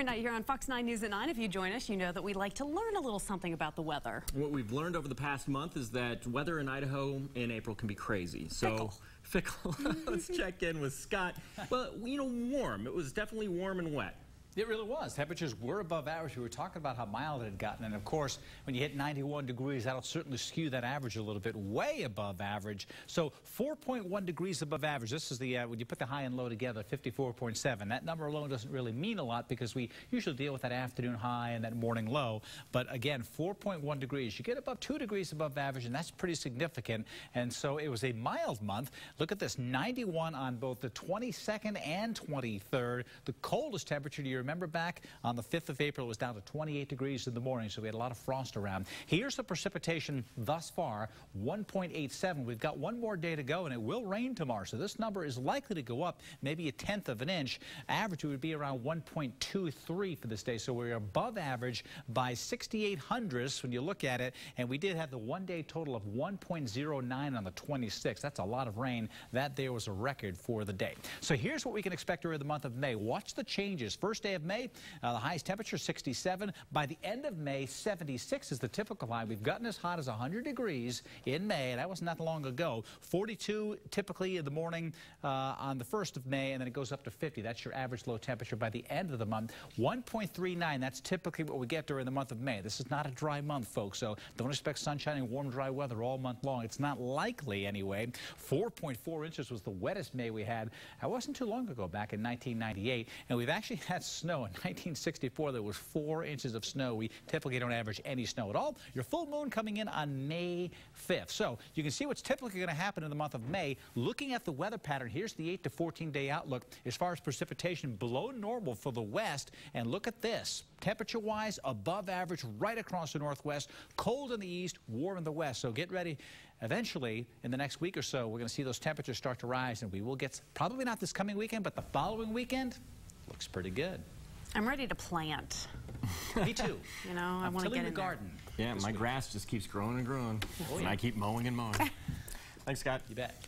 Every night here on Fox 9 News at 9, if you join us, you know that we like to learn a little something about the weather. What we've learned over the past month is that weather in Idaho in April can be crazy. So fickle. Let's check in with Scott. Well, you know, warm. It was definitely warm and wet. It really was. Temperatures were above average. We were talking about how mild it had gotten. And, of course, when you hit 91 degrees, that'll certainly skew that average a little bit, way above average. So 4.1 degrees above average. This is the, when you put the high and low together, 54.7. That number alone doesn't really mean a lot because we usually deal with that afternoon high and that morning low. But, again, 4.1 degrees. You get above 2 degrees above average, and that's pretty significant. And so it was a mild month. Look at this, 91 on both the 22nd and 23rd. The coldest temperature, do you remember back on the 5th of April, it was down to 28 degrees in the morning, so we had a lot of frost around. Here's the precipitation thus far, 1.87. We've got one more day to go, and it will rain tomorrow, so this number is likely to go up maybe a 1/10 of an inch. Average would be around 1.23 for this day, so we're above average by 68 hundredths when you look at it, and we did have the one-day total of 1.09 on the 26th. That's a lot of rain. That there was a record for the day. So here's what we can expect during the month of May. Watch the changes. First day of May, the highest temperature 67. By the end of May, 76 is the typical high. We've gotten as hot as 100 degrees in May. That wasn't that long ago. 42 typically in the morning on the 1st of May, and then it goes up to 50. That's your average low temperature by the end of the month. 1.39, that's typically what we get during the month of May. This is not a dry month, folks, so don't expect sunshine and warm, dry weather all month long. It's not likely anyway. 4.4 inches was the wettest May we had. That wasn't too long ago, back in 1998, and we've actually had snow. In 1964, there was 4 inches of snow. We typically don't average any snow at all. Your full moon coming in on May 5th. So you can see what's typically going to happen in the month of May. Looking at the weather pattern, here's the 8 to 14-day outlook as far as precipitation below normal for the west. And look at this. Temperature-wise, above average right across the northwest, cold in the east, warm in the west. So get ready. Eventually, in the next week or so, we're going to see those temperatures start to rise, and we will get, probably not this coming weekend, but the following weekend looks pretty good. I'm ready to plant. Me too. You know, I want to get in the garden. Yeah, my grass just keeps growing and growing. Oh, yeah. And I keep mowing and mowing. Thanks, Scott. You bet.